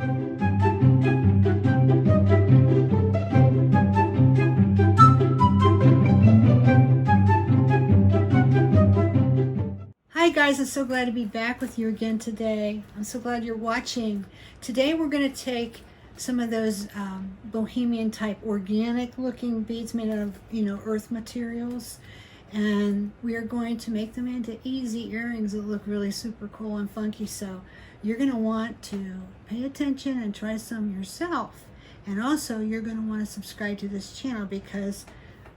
Hi guys, I'm so glad to be back with you again today. I'm so glad you're watching. Today we're going to take some of those bohemian type organic looking beads made out of, earth materials, and we are going to make them into easy earrings that look really super cool and funky. So you're going to want to pay attention and try some yourself. And also you're going to want to subscribe to this channel, because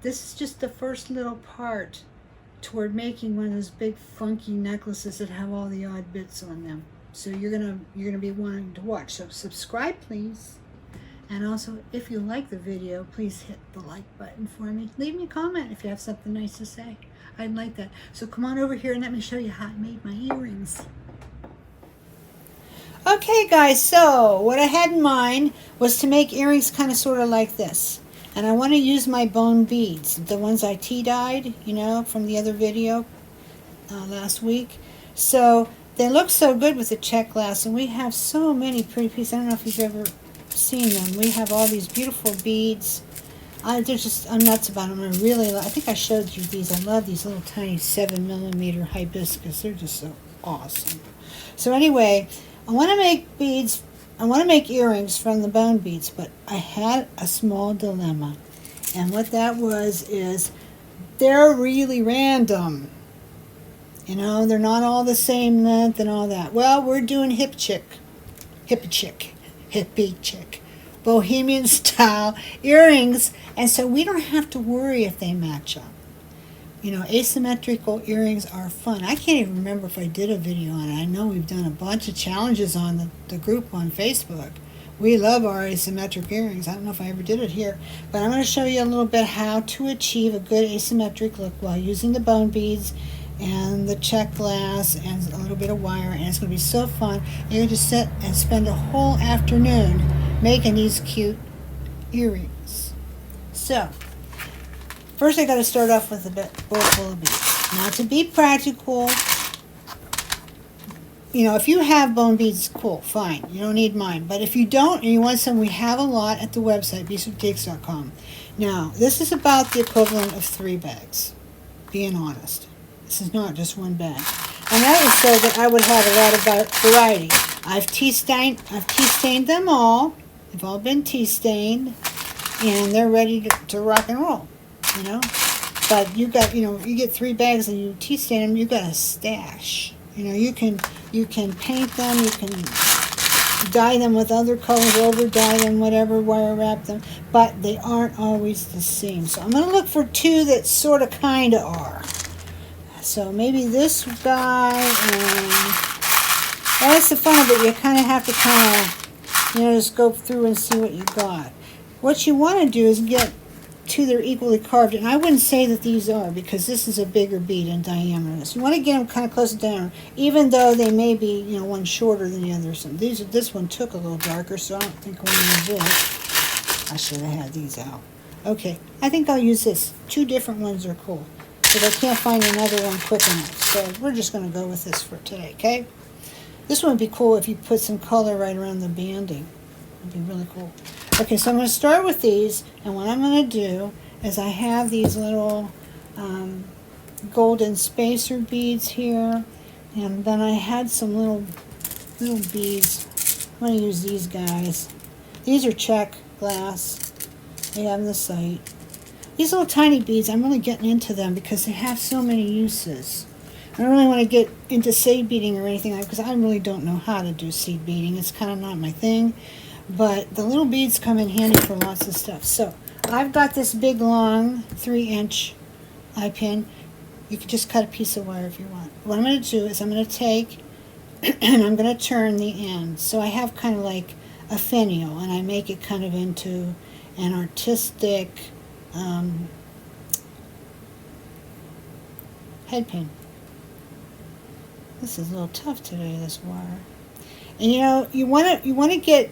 this is just the first little part toward making one of those big funky necklaces that have all the odd bits on them. So you're gonna be wanting to watch. So subscribe, please. And also, if you like the video, please hit the like button for me. Leave me a comment if you have something nice to say. I'd like that. So come on over here and let me show you how I made my earrings. Okay guys, so what I had in mind was to make earrings kind of sort of like this. And I want to use my bone beads, the ones I tea-dyed, from the other video last week. So they look so good with the Czech glass, and we have so many pretty pieces. I don't know if you've ever seen them. We have all these beautiful beads. I'm nuts about them. I think I showed you these. I love these little tiny 7mm hibiscus. They're just so awesome. So anyway, I want to make beads. I want to make earrings from the bone beads, but I had a small dilemma. And what that is they're really random. They're not all the same length and all that. Well, we're doing hippie chick, bohemian style earrings, and so we don't have to worry if they match up. Asymmetrical earrings are fun. I can't even remember if I did a video on it. I know we've done a bunch of challenges on the group on Facebook. We love our asymmetric earrings. I don't know if I ever did it here, but I'm going to show you a little bit how to achieve a good asymmetric look while using the bone beads and the Czech glass and a little bit of wire, and it's going to be so fun. You're going to just sit and spend a whole afternoon making these cute earrings. So first I got to start off with a bowl full of beads. Now, to be practical, if you have bone beads, cool, fine. You don't need mine. But if you don't and you want some, we have a lot at the website, beadswithcakes.com. Now, this is about the equivalent of 3 bags, being honest. This is not just 1 bag. And that is so that I would have a lot of variety. I've tea stained them all. They've all been tea stained, and they're ready to rock and roll. But you get 3 bags and you tea stain them, you got a stash. You can paint them, you can dye them with other colors, over dye them, whatever, wire wrap them, but they aren't always the same. So I'm going to look for 2 that sort of kind of are. So maybe this guy, and that's the fun of it. You kind of have to just go through and see what you got. What you want to do is get 2 that are equally carved, and I wouldn't say that these are, because this is a bigger bead in diameter. So you want to get them kind of close down, even though they may be, one shorter than the other. So this one took a little darker, so I don't think I'm going to use this. I should have had these out. Okay, I think I'll use this. 2 different ones are cool, but I can't find another one quick enough. So we're just going to go with this for today, okay? This one would be cool if you put some color right around the banding. It would be really cool. Okay, so I'm going to start with these, and what I'm going to do is I have these little golden spacer beads here, and then I had some little beads. I'm going to use these guys. These are Czech glass. They have the site. These little tiny beads, I'm really getting into them because they have so many uses. I don't really want to get into seed beading or anything like that, because I really don't know how to do seed beading. It's kind of not my thing. But the little beads come in handy for lots of stuff. So I've got this big long 3-inch eye pin. You can just cut a piece of wire if you want. What I'm going to do is I'm going to take and I'm going to turn the end. So I have kind of like a finial, and I make it kind of into an artistic head pin. This is a little tough today, this wire. And you want to get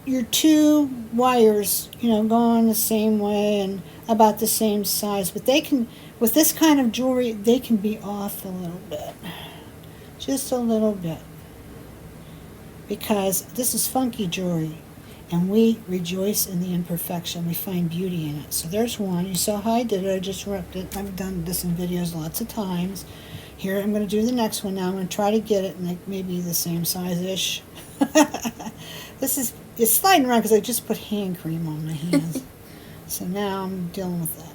your 2 wires, going the same way and about the same size, but they can, with this kind of jewelry, they can be off a little bit, just a little bit, because this is funky jewelry, and we rejoice in the imperfection. We find beauty in it. So there's one. You saw how I did it. I just ripped it. I've done this in videos lots of times. Here, I'm going to do the next one now. I'm going to try to get it like maybe the same size-ish. It's sliding around because I just put hand cream on my hands. So now I'm dealing with that.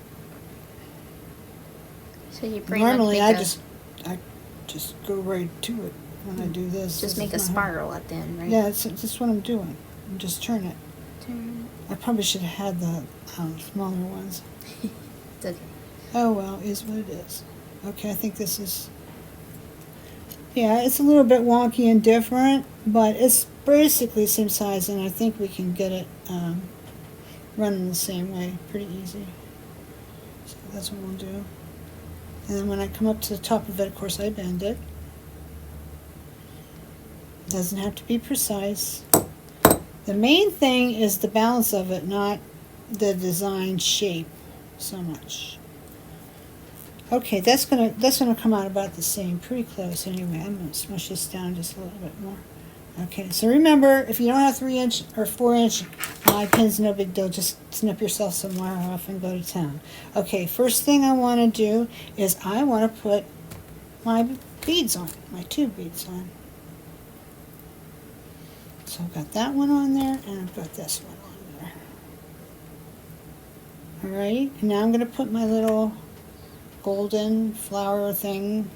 So you pretty Normally much I just go right to it when I do this. just make a spiral at the end, right? Yeah, that's what I'm doing. I'm just turn it. I probably should have had the smaller ones. It's okay. Oh well, is what it is. Okay, I think this is... Yeah, it's a little bit wonky and different, but it's basically the same size, and I think we can get it running the same way pretty easy. So that's what we'll do. And then when I come up to the top of it, of course, I bend it. Doesn't have to be precise. The main thing is the balance of it, not the design shape so much. Okay, that's gonna come out about the same, pretty close anyway. I'm gonna smush this down just a little bit more. Okay, so remember, if you don't have 3-inch or 4-inch pins, no big deal. Just snip yourself some wire off and go to town. Okay, first thing I want to do is I want to put my beads on, my 2 beads on. So I've got that one on there, and I've got this one on there. Alright, and now I'm going to put my little golden flower thing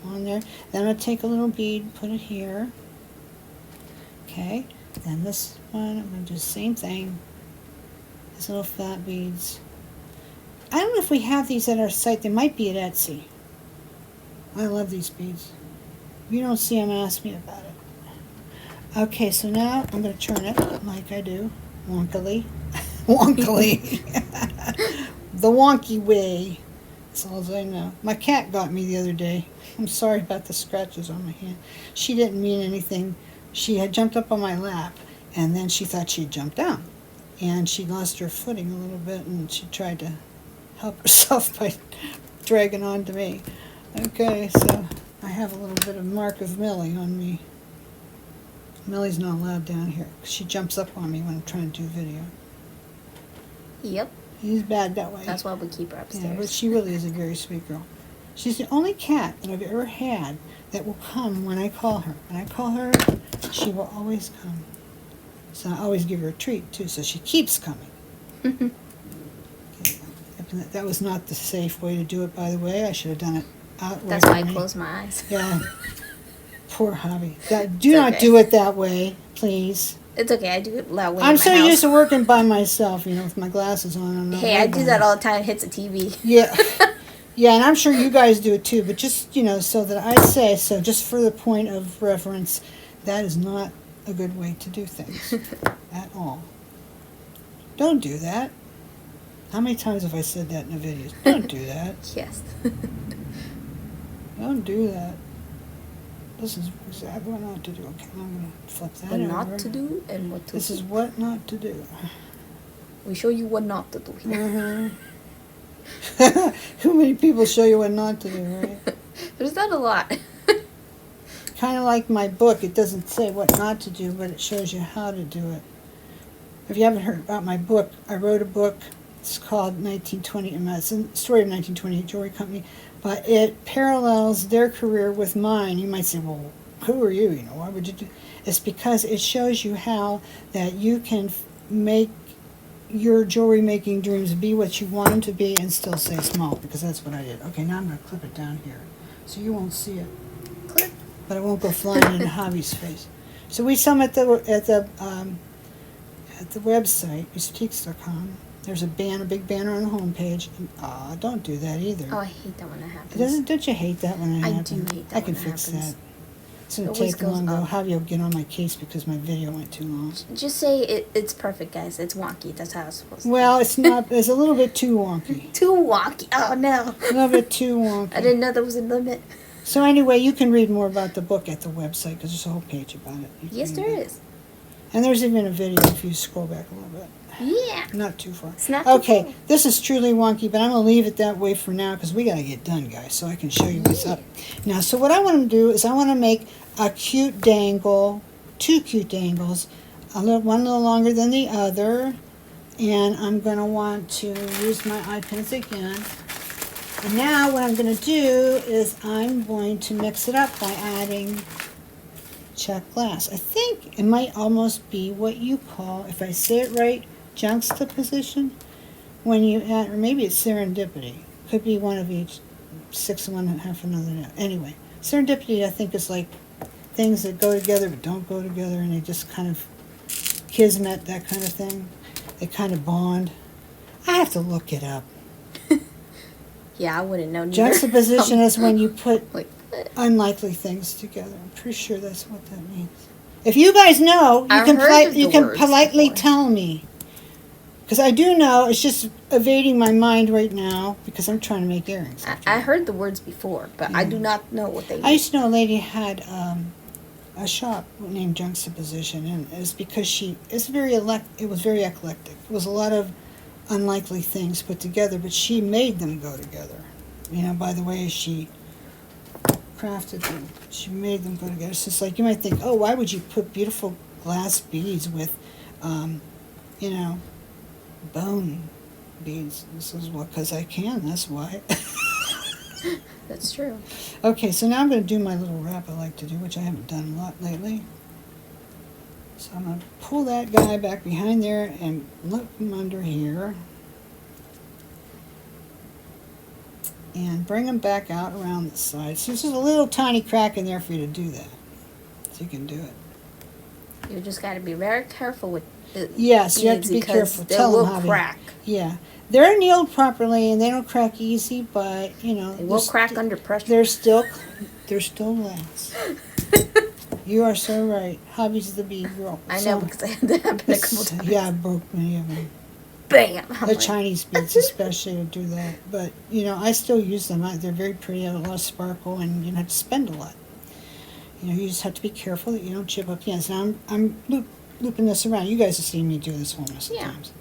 on there. Then I'm going to take a little bead, put it here. Okay, then this one, I'm going to do the same thing. These little flat beads. I don't know if we have these at our site. They might be at Etsy. I love these beads. If you don't see them, ask me about it. Okay, so now I'm going to turn it like I do, wonkily. Wonkily. The wonky way. That's all I know. My cat got me the other day. I'm sorry about the scratches on my hand. She didn't mean anything. She had jumped up on my lap, and then she thought she'd jumped down. And she lost her footing a little bit, and she tried to help herself by dragging on to me. Okay, so I have a little bit of mark of Millie on me. Millie's not allowed down here. She jumps up on me when I'm trying to do video. Yep. He's bad that way. That's why we keep her upstairs. Yeah, but she really is a very sweet girl. She's the only cat that I've ever had that will come when I call her. When I call her, she will always come. So I always give her a treat, too, so she keeps coming. Okay. That was not the safe way to do it, by the way. I should have done it outward. That's why I closed my eyes. Yeah. Poor hubby. Do not do it that way, please. It's okay. I do it that way. I'm so used to working by myself, with my glasses on. I'm not Hey, I do that all the time. It hits a TV. Yeah. Yeah, and I'm sure you guys do it too, but just, so that I say so, just for the point of reference, that is not a good way to do things at all. Don't do that. How many times have I said that in the videos? Don't do that. Yes. Don't do that. This is exactly what not to do. Okay, I'm going to flip that What over. not to do and what to do. This is what not to do. We show you what not to do here. Too many people show you what not to do, right? There's not a lot. Kind of like my book. It doesn't say what not to do, but it shows you how to do it. If you haven't heard about my book, I wrote a book. It's called 1920. It's the story of 1928 Jewelry Company, but it parallels their career with mine. You might say, well, who are you? Why would you do? It's because it shows you how that you can make your jewelry making dreams be what you want them to be and still stay small, because that's what I did. Okay, now I'm going to clip it down here so you won't see it. Clip. But it won't go flying in Javi's face. So we sell them at the website, boutiques.com. There's a big banner on the homepage. Don't do that either. Oh, I hate that when that happens. Don't you hate that when that happens? I do hate that I can when fix happens. that. It's going It to always take long, though. goes up. Javi will get on my case because my video went too long. Just say it's perfect, guys. It's wonky. That's how it's supposed to be. Well, it's not. It's a little bit too wonky. Too wonky. Oh, no. A little bit too wonky. I didn't know there was a limit. So anyway, you can read more about the book at the website because there's a whole page about it. Yes, there is. And there's even a video if you scroll back a little bit. Yeah. Not too far. It's not too Okay, far. this is truly wonky, but I'm going to leave it that way for now because we got to get done, guys, so I can show you what's up. Now, so what I want to do is I want to make a cute dangle two cute dangles, one a little longer than the other, and I'm going to want to use my eye pins again. And now what I'm going to do is I'm going to mix it up by adding Czech glass. I think it might almost be what you call, if I say it right, juxtaposition. When you add, or maybe it's serendipity. Could be one of each, 6 of one and half another. Anyway, serendipity I think is like things that go together but don't go together, and they just kind of kismet, that kind of thing. They kind of bond. I have to look it up. Yeah, I wouldn't know neither. Juxtaposition is when you put Like, unlikely things together. I'm pretty sure that's what that means. If you guys know, you I've can heard of the words politely before. tell me. Because I do know, it's just evading my mind right now because I'm trying to make earrings. I heard the words before, but I do not know what they mean. I used to know a lady had a shop named Juxtaposition, and it's because it was very eclectic. It was a lot of unlikely things put together, but she made them go together. You know, by the way she crafted them. She made them go together. It's just like, you might think, oh, why would you put beautiful glass beads with, you know, bone beads? This is what, because I can, that's why. That's true. Okay, so now I'm going to do my little wrap I like to do, which I haven't done a lot lately. So I'm going to pull that guy back behind there and look him under here. And bring him back out around the side. So there's just a little tiny crack in there for you to do that. So you can do it. You just got to be very careful with the Yes, you have to be because careful. They Tell will them how to- crack. Yeah. They're annealed properly and they don't crack easy, but, you know. They will crack under pressure. They're still glass. You are so right. Hobby's the bead girl. I know, because I had that happen a couple times. Yeah, I broke many of them. Bam! I'm The like, Chinese beads especially would do that. But, you know, I still use them. They're very pretty, have a lot of sparkle, and you don't have to spend a lot. You know, you just have to be careful that you don't chip up the ends. Now, I'm looping this around. You guys have seen me do this whole mess of times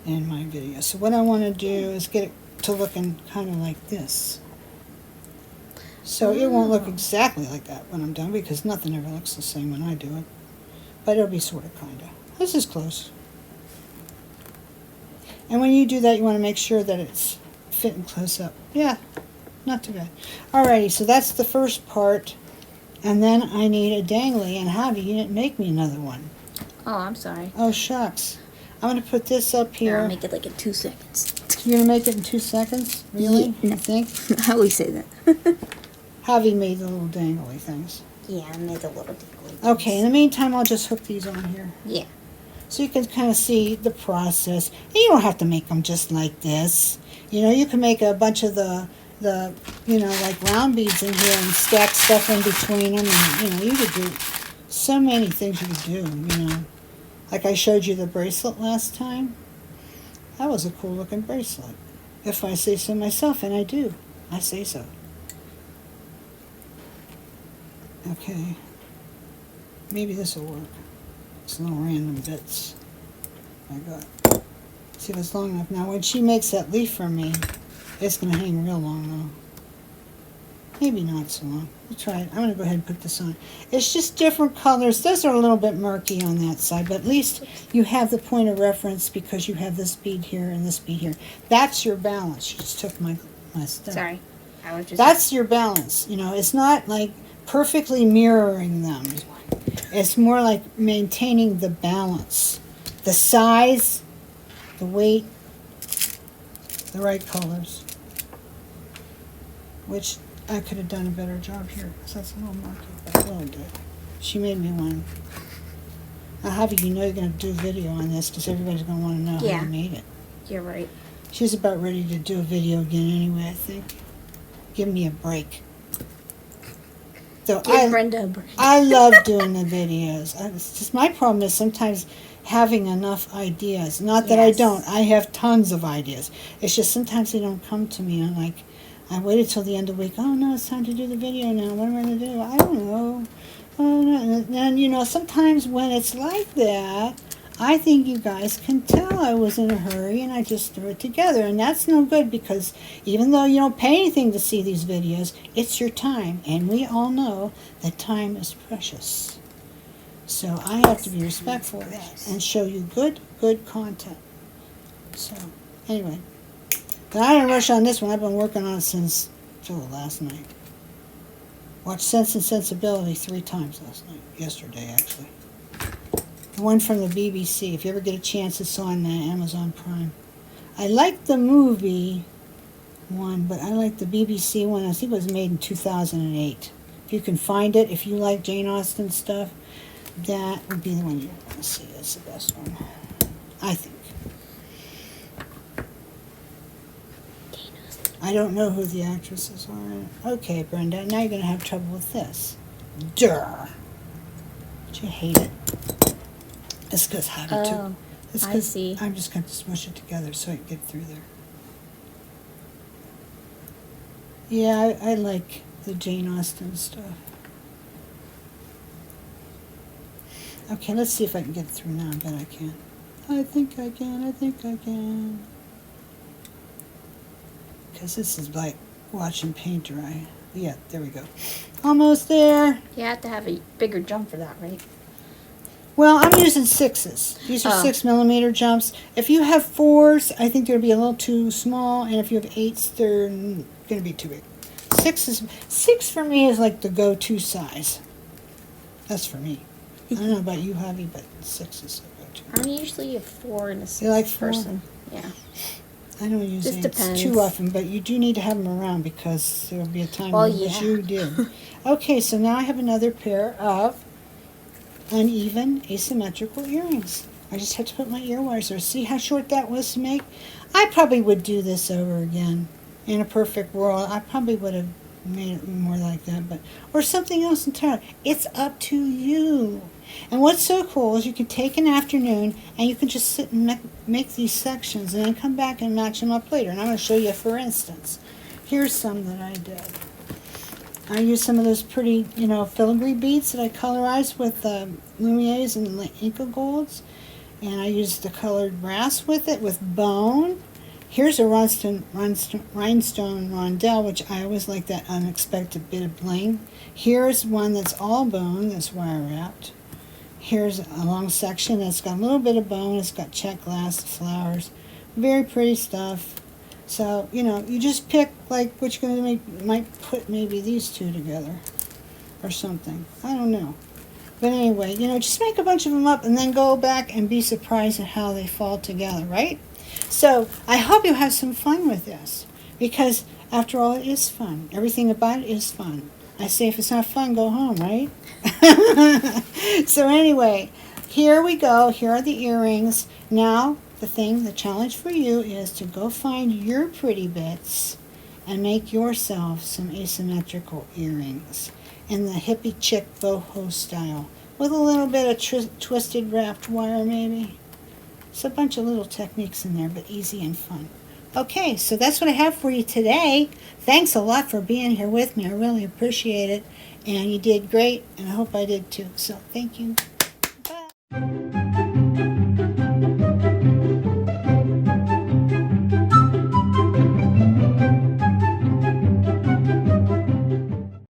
in my videos. So what I want to do is get it to looking kind of like this. So it won't look exactly like that when I'm done, because nothing ever looks the same when I do it. But it'll be sort of, kind of. This is close. And when you do that, you want to make sure that it's fitting close up. Yeah, not too bad. Alrighty, so that's the first part. And then I need a dangly. And Javi, you didn't make me another one. Oh, I'm sorry. Oh, shucks. I'm going to put this up Here, here. I'll make it like in 2 seconds. You're going to make it in 2 seconds? Really? Yeah. You think? I always say that. Javi made the little dangly things. Yeah, I made a little tickly. Okay, in the meantime, I'll just hook these on here. Yeah. So you can kind of see the process. And you don't have to make them just like this. You know, you can make a bunch of the you know, like round beads in here and stack stuff in between them. And, you know, you could do so many things you could do, you know. Like I showed you the bracelet last time. That was a cool looking bracelet. If I say so myself, and I do. I say so. Okay. Maybe this will work. It's little random bits I got. See if it's long enough. Now when she makes that leaf for me, it's going to hang real long though. Maybe not so long. We'll try it. I'm going to go ahead and put this on. It's just different colors. Those are a little bit murky on that side, but at least you have the point of reference because you have this bead here and this bead here. That's your balance. She just took my stuff. Sorry. I was just... That's your balance. You know, it's not like perfectly mirroring them. It's more like maintaining the balance. The size, the weight, the right colors. Which I could have done a better job here, because that's a little murky, but will do. She made me one. Now, Javi, you know you're going to do a video on this, because everybody's going to want to know how you made it. You're right. She's about ready to do a video again anyway, I think. Give me a break. So Give Brenda a break. I love doing the videos. It's just my problem is sometimes having enough ideas. Not that I don't. I have tons of ideas. It's just sometimes they don't come to me. I'm like, I waited till the end of the week. Oh, no, it's time to do the video now. What am I going to do? I don't know. Oh, no. And then, you know, sometimes when it's like that, I think you guys can tell I was in a hurry and I just threw it together. And that's no good because even though you don't pay anything to see these videos, it's your time. And we all know that time is precious. So I have to be respectful of that and show you good content. So, anyway. But I didn't rush on this one. I've been working on it since last night. Watched Sense and Sensibility 3 times yesterday actually. The one from the BBC. If you ever get a chance, it's on Amazon Prime. I like the movie one, but I like the BBC one. I think it was made in 2008. If you can find it, if you like Jane Austen stuff, that would be the one you want to see. It's the best one, I think. I don't know who the actresses are. Okay, Brenda, now you're going to have trouble with this. Durr. Don't you hate it? It's because how to Oh, It's I 'cause see. I'm just going to smush it together so I can get through there. Yeah, I like the Jane Austen stuff. Okay, let's see if I can get it through now. I bet I can. I think I can. Because this is like watching paint dry. Yeah, there we go. Almost there. You have to have a bigger jump for that, right? Well, I'm using 6s. These are 6mm jumps. If you have 4s, I think they'll be a little too small, and if you have 8s, they're going to be too big. 6 for me is like the go-to size. That's for me. I don't know about you, Javi, but 6 is the go-to. I'm usually a 4 and a 6 You like 4? person. Yeah. I don't use Just 8s depends. too often, but you do need to have them around because there will be a time Well, when yeah. you did. Okay, so now I have another pair of uneven asymmetrical earrings. I just had to put my ear wires there. See how short that was to make? I probably would do this over again. In a perfect world, I probably would have made it more like that, but or something else entirely. It's up to you. And what's so cool is you can take an afternoon and you can just sit and make these sections and then come back and match them up later. And I'm going to show you, for instance. Here's some that I did. I used some of those pretty, filigree beads that I colorized with Lumieres and Inca Golds. And I used the colored brass with it, with bone. Here's a rhinestone rondelle, which I always like that unexpected bit of bling. Here's one that's all bone, that's wire wrapped. Here's a long section that's got a little bit of bone. It's got check glass, flowers. Very pretty stuff. So, you just pick like what you're going to make. You might put maybe these two together or something. I don't know. But anyway, just make a bunch of them up and then go back and be surprised at how they fall together, right? So I hope you have some fun with this because after all, it is fun. Everything about it is fun. I say if it's not fun, go home, right? So anyway, here we go. Here are the earrings. Now, the challenge for you is to go find your pretty bits and make yourself some asymmetrical earrings in the hippie chick boho style with a little bit of twisted wrapped wire maybe. It's a bunch of little techniques in there, but easy and fun. Okay, so that's what I have for you today. Thanks a lot for being here with me. I really appreciate it. And you did great, and I hope I did too. So thank you.